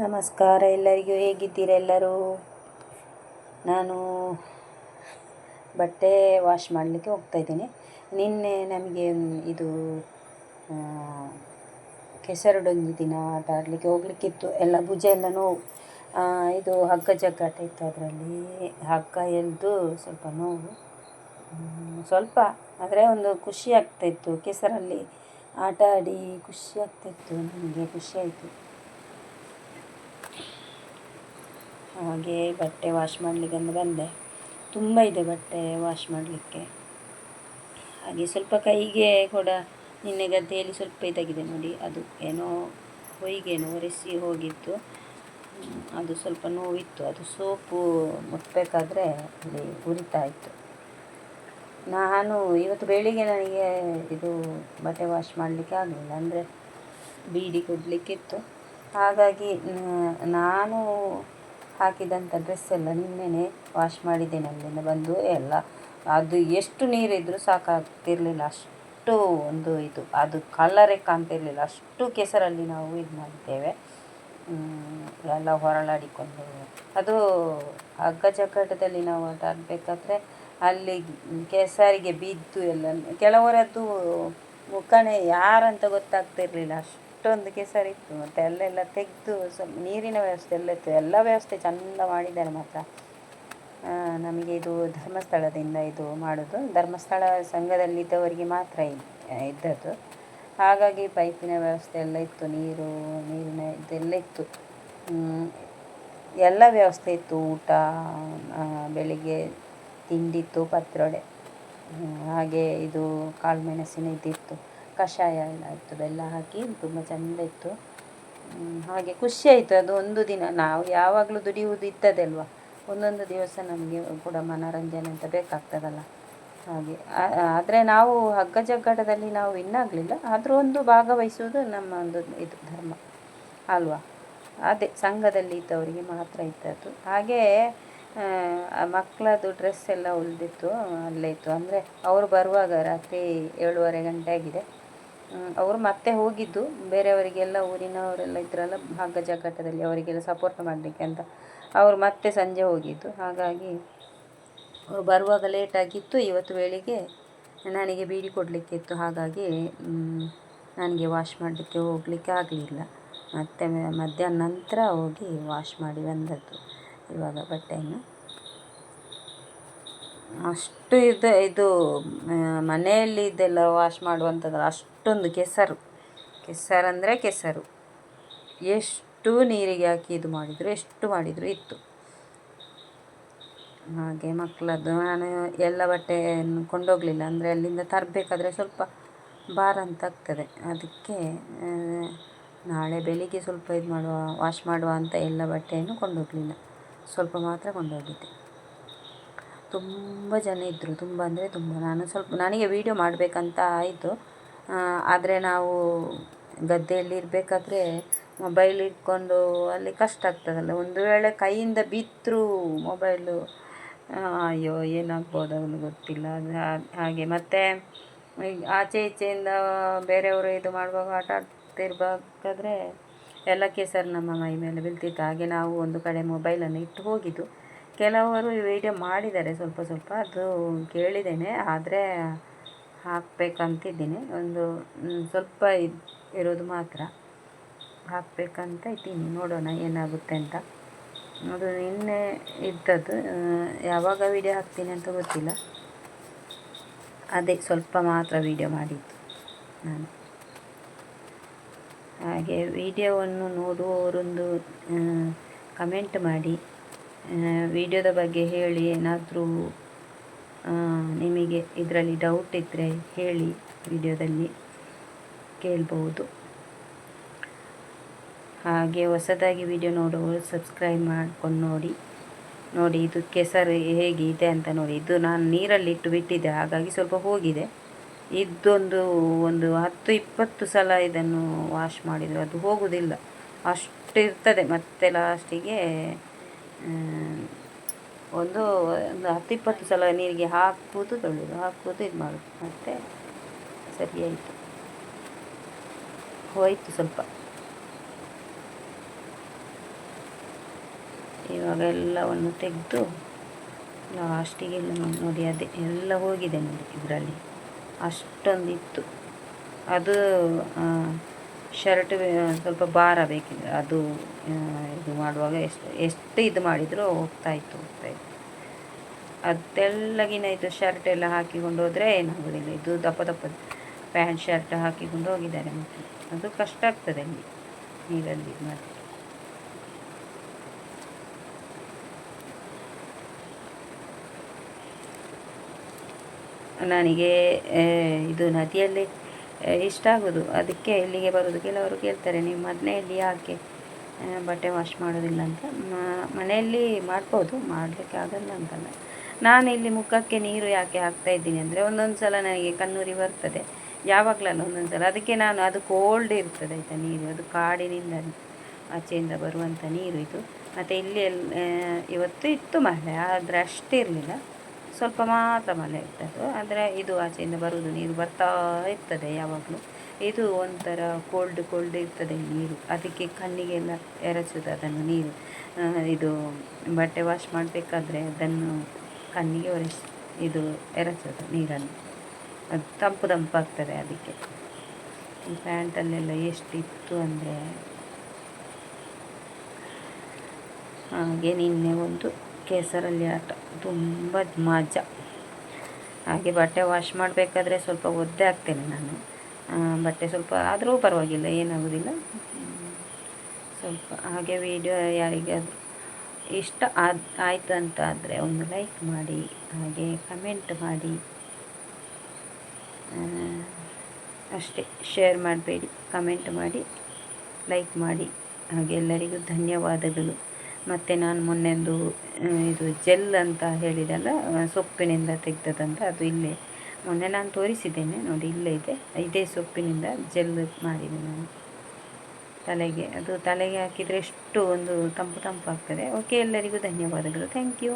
ನಮಸ್ಕಾರ ಎಲ್ಲರಿಗೂ, ಹೇಗಿದ್ದೀರಾ ಎಲ್ಲರೂ? ನಾನು ಬಟ್ಟೆ ವಾಶ್ ಮಾಡಲಿಕ್ಕೆ ಹೋಗ್ತಾಯಿದ್ದೀನಿ. ನಿನ್ನೆ ನಮಗೆ ಇದು ಕೆಸರಡೊಂದು ದಿನ ಆಟ ಆಡಲಿಕ್ಕೆ ಹೋಗಲಿಕ್ಕಿತ್ತು. ಎಲ್ಲ ಭುಜ ಎಲ್ಲ ನೋವು, ಇದು ಹಗ್ಗ ಜಗ್ಗಾಟ ಇತ್ತು. ಅದರಲ್ಲಿ ಹಗ್ಗ ಎಳೆದು ಸ್ವಲ್ಪ ನೋವು, ಸ್ವಲ್ಪ ಆದರೆ ಒಂದು ಖುಷಿ ಆಗ್ತಾಯಿತ್ತು. ಕೆಸರಲ್ಲಿ ಆಟ ಆಡಿ ಖುಷಿ ಆಗ್ತಾಯಿತ್ತು, ನನಗೆ ಖುಷಿ ಆಯಿತು. ಹಾಗೆ ಬಟ್ಟೆ ವಾಶ್ ಮಾಡಲಿಕ್ಕೆ ಅಂತ ಬಂದೆ. ತುಂಬ ಇದೆ ಬಟ್ಟೆ ವಾಶ್ ಮಾಡಲಿಕ್ಕೆ. ಹಾಗೆ ಸ್ವಲ್ಪ ಕೈಗೆ ಕೂಡ ನಿನ್ನೆ ಗದ್ದೆಯಲ್ಲಿ ಸ್ವಲ್ಪ ಇದಾಗಿದೆ ನೋಡಿ, ಅದು ಏನೋ ಹೊಯ್ಗೆನೋ ಒರೆಸಿ ಹೋಗಿತ್ತು, ಅದು ಸ್ವಲ್ಪ ನೋವಿತ್ತು. ಅದು ಸೋಪು ಮುಟ್ಟಬೇಕಾದ್ರೆ ಅಲ್ಲಿ ಉರಿತಾ ಇತ್ತು. ನಾನು ಇವತ್ತು ಬೆಳಿಗ್ಗೆ ನನಗೆ ಇದು ಬಟ್ಟೆ ವಾಶ್ ಮಾಡಲಿಕ್ಕೆ ಆಗಲಿಲ್ಲ, ಅಂದರೆ ಬೀಡಿ ಕೊಡಲಿಕ್ಕಿತ್ತು. ಹಾಗಾಗಿ ನಾನು ಹಾಕಿದಂಥ ಡ್ರೆಸ್ ಎಲ್ಲ ನಿನ್ನೆನೆ ವಾಶ್ ಮಾಡಿದ್ದೇನೆ. ಅಲ್ಲಿಂದ ಬಂದು ಎಲ್ಲ ಅದು ಎಷ್ಟು ನೀರಿದ್ದರೂ ಸಾಕಾಗ್ತಿರಲಿಲ್ಲ, ಅಷ್ಟು ಒಂದು ಇದು ಅದು ಕಲರೇ ಕಾಣ್ತಿರಲಿಲ್ಲ, ಅಷ್ಟು ಕೆಸರಲ್ಲಿ ನಾವು ಇದು ಮಾಡಿದ್ದೇವೆ. ಎಲ್ಲ ಹೊರಳಾಡಿಕೊಂಡು ಅದು ಹಗ್ಗ ಜಗ್ಗಾಟದಲ್ಲಿ ನಾವು ಆಟ ಆಡಬೇಕಾದ್ರೆ ಅಲ್ಲಿ ಕೆಸರಿಗೆ ಬಿದ್ದು ಎಲ್ಲ ಕೆಲವರದ್ದು ಮುಖನೇ ಯಾರಂತ ಗೊತ್ತಾಗ್ತಿರಲಿಲ್ಲ, ಅಷ್ಟೊಂದು ಕೆಸರಿತ್ತು. ಮತ್ತು ಅಲ್ಲೆಲ್ಲ ತೆಗೆದು ಸ್ವಲ್ಪ ನೀರಿನ ವ್ಯವಸ್ಥೆ ಎಲ್ಲ ಇತ್ತು, ಎಲ್ಲ ವ್ಯವಸ್ಥೆ ಚೆಂದ ಮಾಡಿದ್ದಾರೆ ಮಾತ್ರ. ನಮಗೆ ಇದು ಧರ್ಮಸ್ಥಳದಿಂದ ಇದು ಮಾಡೋದು, ಧರ್ಮಸ್ಥಳ ಸಂಘದಲ್ಲಿದ್ದವರಿಗೆ ಮಾತ್ರ ಇದ್ದದ್ದು. ಹಾಗಾಗಿ ಪೈಪಿನ ವ್ಯವಸ್ಥೆ ಎಲ್ಲ ಇತ್ತು, ನೀರಿನ ಇದೆಲ್ಲ ಇತ್ತು, ಎಲ್ಲ ವ್ಯವಸ್ಥೆ ಇತ್ತು. ಊಟ, ಬೆಳಿಗ್ಗೆ ತಿಂಡಿತ್ತು, ಪತ್ರೊಡೆ, ಹಾಗೆ ಇದು ಕಾಳು ಮೆಣಸಿನ ಇದಿತ್ತು, ಕಷಾಯ ಎಲ್ಲ ಇತ್ತು, ಬೆಲ್ಲ ಹಾಕಿ ತುಂಬ ಚೆಂದ ಇತ್ತು. ಹಾಗೆ ಖುಷಿ ಆಯಿತು. ಅದು ಒಂದು ದಿನ ನಾವು ಯಾವಾಗಲೂ ದುಡಿಯುವುದು ಇದ್ದದೆ ಅಲ್ವ, ಒಂದೊಂದು ದಿವಸ ನಮಗೆ ಕೂಡ ಮನೋರಂಜನೆ ಅಂತ ಬೇಕಾಗ್ತದಲ್ಲ. ಹಾಗೆ ಆದರೆ ನಾವು ಹಗ್ಗ ಜಗ್ಗಾಟದಲ್ಲಿ ನಾವು ಇನ್ನಾಗಲಿಲ್ಲ, ಆದರೂ ಒಂದು ಭಾಗವಹಿಸುವುದು ನಮ್ಮ ಒಂದು ಇದು ಧರ್ಮ ಅಲ್ವಾ. ಅದೇ ಸಂಘದಲ್ಲಿ ಇದ್ದವರಿಗೆ ಮಾತ್ರ ಇದ್ದದ್ದು. ಹಾಗೇ ಮಕ್ಕಳದ್ದು ಡ್ರೆಸ್ ಎಲ್ಲ ಉಳಿದಿತ್ತು, ಅಲ್ಲೇ ಇತ್ತು. ಅಂದರೆ ಅವರು ಬರುವಾಗ ರಾತ್ರಿ 7:30 ಗಂಟೆ ಆಗಿದೆ. ಅವರು ಮತ್ತೆ ಹೋಗಿದ್ದು ಬೇರೆಯವರಿಗೆಲ್ಲ, ಊರಿನವರೆಲ್ಲ ಇದ್ರಲ್ಲ ಹಗ್ಗ ಜಗ್ಗಾಟದಲ್ಲಿ, ಅವರಿಗೆಲ್ಲ ಸಪೋರ್ಟ್ ಮಾಡಲಿಕ್ಕೆ ಅಂತ ಅವರು ಮತ್ತೆ ಸಂಜೆ ಹೋಗಿದ್ದು. ಹಾಗಾಗಿ ಬರುವಾಗ ಲೇಟಾಗಿತ್ತು. ಇವತ್ತು ಬೆಳಿಗ್ಗೆ ನನಗೆ ಬೀಡಿ ಕೊಡಲಿಕ್ಕಿತ್ತು, ಹಾಗಾಗಿ ನನಗೆ ವಾಶ್ ಮಾಡಲಿಕ್ಕೆ ಹೋಗಲಿಕ್ಕೆ ಆಗಲಿಲ್ಲ. ಮತ್ತು ಮಧ್ಯಾಹ್ನ ನಂತರ ಹೋಗಿ ವಾಶ್ ಮಾಡಿ ಬಂದದ್ದು ಇವಾಗ ಬಟ್ಟೆಯನ್ನು. ಅಷ್ಟು ಇದು ಮನೆಯಲ್ಲಿ ಇದೆಲ್ಲ ವಾಶ್ ಮಾಡುವಂಥದ್ದು, ಅಷ್ಟೊಂದು ಕೆಸರಂದರೆ ಕೆಸರು, ಎಷ್ಟು ನೀರಿಗೆ ಹಾಕಿ ಇದು ಮಾಡಿದರು, ಎಷ್ಟು ಮಾಡಿದರೂ ಇತ್ತು. ಹಾಗೆ ಮಕ್ಕಳದ್ದು ನಾನು ಎಲ್ಲ ಬಟ್ಟೆಯನ್ನು ಕೊಂಡೋಗಲಿಲ್ಲ, ಅಂದರೆ ಅಲ್ಲಿಂದ ತರಬೇಕಾದ್ರೆ ಸ್ವಲ್ಪ ಭಾರ ಅಂತ ಆಗ್ತದೆ. ಅದಕ್ಕೆ ನಾಳೆ ಬೆಳಿಗ್ಗೆ ಸ್ವಲ್ಪ ಇದು ವಾಶ್ ಮಾಡುವ ಅಂತ ಎಲ್ಲ ಬಟ್ಟೆಯನ್ನು ಕೊಂಡೋಗಲಿಲ್ಲ, ಸ್ವಲ್ಪ ಮಾತ್ರ ಕೊಂಡೋಗಿದ್ದೆ. ತುಂಬ ಜನ ಇದ್ದರು, ತುಂಬ ಅಂದರೆ ತುಂಬ. ನನಗೆ ವೀಡಿಯೋ ಮಾಡಬೇಕಂತ ಆಯಿತು, ಆದರೆ ನಾವು ಗದ್ದೆಯಲ್ಲಿ ಇರಬೇಕಾದ್ರೆ ಮೊಬೈಲ್ ಇಟ್ಕೊಂಡು ಅಲ್ಲಿ ಕಷ್ಟ ಆಗ್ತದಲ್ಲ. ಒಂದು ವೇಳೆ ಕೈಯಿಂದ ಬಿದ್ದರೂ ಮೊಬೈಲು ಅಯ್ಯೋ ಏನಾಗ್ಬೋದು ಗೊತ್ತಿಲ್ಲ. ಹಾಗೆ ಮತ್ತು ಆಚೆ ಈಚೆಯಿಂದ ಬೇರೆಯವರು ಇದು ಮಾಡುವಾಗ ಆಟ ಆಡ್ತಿರ್ಬೇಕಾದ್ರೆ ಎಲ್ಲ ಕೆಸರು ನಮ್ಮ ಮೈ ಮೇಲೆ ಬೀಳ್ತಿತ್ತು. ಹಾಗೆ ನಾವು ಒಂದು ಕಡೆ ಮೊಬೈಲನ್ನು ಇಟ್ಟು ಹೋಗಿದ್ದು. ಕೆಲವರು ವೀಡಿಯೋ ಮಾಡಿದ್ದಾರೆ ಸ್ವಲ್ಪ ಸ್ವಲ್ಪ, ಅದು ಕೇಳಿದ್ದೇನೆ, ಆದರೆ ಹಾಕಬೇಕಂತಿದ್ದೀನಿ. ಒಂದು ಸ್ವಲ್ಪ ಇರೋದು ಮಾತ್ರ ಹಾಕಬೇಕಂತ ಇದ್ದೀನಿ, ನೋಡೋಣ ಏನಾಗುತ್ತೆ ಅಂತ. ಅದು ನಿನ್ನೆ ಇದ್ದದ್ದು, ಯಾವಾಗ ವೀಡಿಯೋ ಹಾಕ್ತೀನಿ ಅಂತ ಗೊತ್ತಿಲ್ಲ. ಅದೇ ಸ್ವಲ್ಪ ಮಾತ್ರ ವೀಡಿಯೋ ಮಾಡಿದ್ದು ನಾನು. ಹಾಗೆ ವೀಡಿಯೋವನ್ನು ನೋಡುವವರೊಂದು ಕಮೆಂಟ್ ಮಾಡಿ, ವೀಡಿಯೋದ ಬಗ್ಗೆ ಹೇಳಿ. ಏನಾದರೂ ನಿಮಗೆ ಇದರಲ್ಲಿ ಡೌಟ್ ಇದ್ದರೆ ಹೇಳಿ, ವಿಡಿಯೋದಲ್ಲಿ ಕೇಳ್ಬೋದು. ಹಾಗೆ ಹೊಸದಾಗಿ ವಿಡಿಯೋ ನೋಡುವವರು ಸಬ್ಸ್ಕ್ರೈಬ್ ಮಾಡ್ಕೊಂಡು ನೋಡಿ ಇದು ಕೆಸರು ಹೇಗೆ ಇದೆ ಅಂತ ನೋಡಿ. ಇದು ನಾನು ನೀರಲ್ಲಿಟ್ಟು ಬಿಟ್ಟಿದ್ದೆ, ಹಾಗಾಗಿ ಸ್ವಲ್ಪ ಹೋಗಿದೆ. ಒಂದು 10-20 ಸಲ ಇದನ್ನು ವಾಶ್ ಮಾಡಿದರೂ ಅದು ಹೋಗುವುದಿಲ್ಲ, ಅಷ್ಟು ಇರ್ತದೆ. ಮತ್ತು ಲಾಸ್ಟಿಗೆ ಒಂದು 10-20 ಸಲ ನೀರಿಗೆ ಹಾಕುವುದು, ತೊಳೆಯೋದು, ಹಾಕುವುದು, ಇದು ಮಾಡೋದು, ಮತ್ತು ಸರಿಯಾಯಿತು, ಹೋಯಿತು ಸ್ವಲ್ಪ. ಇವಾಗ ಎಲ್ಲವನ್ನು ತೆಗೆದು ಲಾಸ್ಟಿಗೆಲ್ಲ ನೋಡಿ ಅದೇ ಎಲ್ಲ ಹೋಗಿದೆ ನೋಡಿ ಇದರಲ್ಲಿ ಅಷ್ಟೊಂದಿತ್ತು. ಅದು ಶರ್ಟ್ ಸ್ವಲ್ಪ ಭಾರ ಬೇಕಿದೆ, ಅದು ಇದು ಮಾಡುವಾಗ ಎಷ್ಟು ಇದು ಮಾಡಿದರೂ ಹೋಗ್ತಾಯಿತ್ತು. ಅದೆಲ್ಲಗಿನ ಇದು ಶರ್ಟ್ ಎಲ್ಲ ಹಾಕಿಕೊಂಡು ಹೋದರೆ ಏನಾಗೋದಿಲ್ಲ. ಇದು ದಪ್ಪ ದಪ್ಪ ಪ್ಯಾಂಟ್ ಶರ್ಟ್ ಹಾಕಿಕೊಂಡು ಹೋಗಿದ್ದಾರೆ ಮಕ್ಕಳು. ಅದು ಕಷ್ಟ ಆಗ್ತದೆ ಅಲ್ಲಿ ನೀರಲ್ಲಿ ಮಾಡಿ. ನನಗೆ ಇದು ನದಿಯಲ್ಲಿ ಇಷ್ಟ ಆಗೋದು, ಅದಕ್ಕೆ ಇಲ್ಲಿಗೆ ಬರೋದು. ಕೆಲವರು ಕೇಳ್ತಾರೆ, ನೀವು ಮನೆಯಲ್ಲಿ ಯಾಕೆ ಬಟ್ಟೆ ವಾಶ್ ಮಾಡೋದಿಲ್ಲ ಅಂತ. ಮನೆಯಲ್ಲಿ ಮಾಡ್ಬೋದು, ಮಾಡಲಿಕ್ಕೆ ಆಗಲ್ಲ ಅಂತಲ್ಲ. ನಾನು ಇಲ್ಲಿ ಮುಖಕ್ಕೆ ನೀರು ಯಾಕೆ ಹಾಕ್ತಾಯಿದ್ದೀನಿ ಅಂದರೆ, ಒಂದೊಂದು ಸಲ ನನಗೆ ಕಣ್ಣೂರಿ ಬರ್ತದೆ, ಯಾವಾಗಲಲ್ಲ ಒಂದೊಂದು ಸಲ. ಅದಕ್ಕೆ ನಾನು, ಅದು ಕೋಲ್ಡ್ ಇರ್ತದೆ ಆಯಿತಾ ನೀರು, ಅದು ಕಾಡಿನಿಂದ ಆಚೆಯಿಂದ ಬರುವಂಥ ನೀರು ಇದು. ಮತ್ತು ಇಲ್ಲಿ ಇವತ್ತು ಇತ್ತು ಮಳೆ, ಆದರೆ ಅಷ್ಟೇ ಇರಲಿಲ್ಲ, ಸ್ವಲ್ಪ ಮಾತ್ರ ಮಳೆ ಇರ್ತದೆ. ಆದರೆ ಇದು ಆಚೆಯಿಂದ ಬರುವುದು ನೀರು ಬರ್ತಾ ಇರ್ತದೆ ಯಾವಾಗಲೂ. ಇದು ಒಂಥರ ಕೋಲ್ಡ್ ಇರ್ತದೆ ನೀರು, ಅದಕ್ಕೆ ಕಣ್ಣಿಗೆಲ್ಲ ಎರಚೋದು ಅದನ್ನು ನೀರು. ಇದು ಬಟ್ಟೆ ವಾಶ್ ಮಾಡಬೇಕಾದ್ರೆ ಅದನ್ನು ಕಣ್ಣಿಗೆ ಇದು ಎರಚೋದು ನೀರನ್ನು, ಅದು ತಂಪಾಗ್ತದೆ ಅದಕ್ಕೆ. ಈ ಪ್ಯಾಂಟಲ್ಲೆಲ್ಲ ಎಷ್ಟಿತ್ತು ಅಂದರೆ. ಹಾಗೆ ನಿನ್ನೆ ಒಂದು ಕೆಸರಲ್ಲಿ ಆಟ, ತುಂಬ ಮಜಾ. ಹಾಗೆ ಬಟ್ಟೆ ವಾಶ್ ಮಾಡಬೇಕಾದ್ರೆ ಸ್ವಲ್ಪ ಒದ್ದೆ ಆಗ್ತೇನೆ ನಾನು. ಬಟ್ಟೆ ಸ್ವಲ್ಪ ಆದರೂ ಪರವಾಗಿಲ್ಲ, ಏನಾಗೋದಿಲ್ಲ. ಸ್ವಲ್ಪ ಹಾಗೆ ವಿಡಿಯೋ ಯಾರಿಗಾದರೂ ಇಷ್ಟ ಆಯಿತು ಅಂತ ಆದರೆ ಒಂದು ಲೈಕ್ ಮಾಡಿ, ಹಾಗೆ ಕಮೆಂಟ್ ಮಾಡಿ. ಅಷ್ಟೇ, ಶೇರ್ ಮಾಡಬೇಡಿ, ಕಮೆಂಟ್ ಮಾಡಿ, ಲೈಕ್ ಮಾಡಿ. ಹಾಗೆ ಎಲ್ಲರಿಗೂ ಧನ್ಯವಾದಗಳು. ಮತ್ತು ನಾನು ಮೊನ್ನೆಂದು ಇದು ಜೆಲ್ ಅಂತ ಹೇಳಿದೆಲ್ಲ, ಸೊಪ್ಪಿನಿಂದ ತೆಗೆದದಂತ, ಅದು ಇಲ್ಲೇ ಮೊನ್ನೆ ನಾನು ತೋರಿಸಿದ್ದೇನೆ ನೋಡಿ, ಇಲ್ಲೇ ಇದೆ. ಇದೇ ಸೊಪ್ಪಿನಿಂದ ಜೆಲ್ ಮಾಡಿದೆ ನಾನು ತಲೆಗೆ. ಅದು ತಲೆಗೆ ಹಾಕಿದರೆ ಎಷ್ಟು ಒಂದು ತಂಪಾಗ್ತದೆ. ಓಕೆ, ಎಲ್ಲರಿಗೂ ಧನ್ಯವಾದಗಳು. Thank you.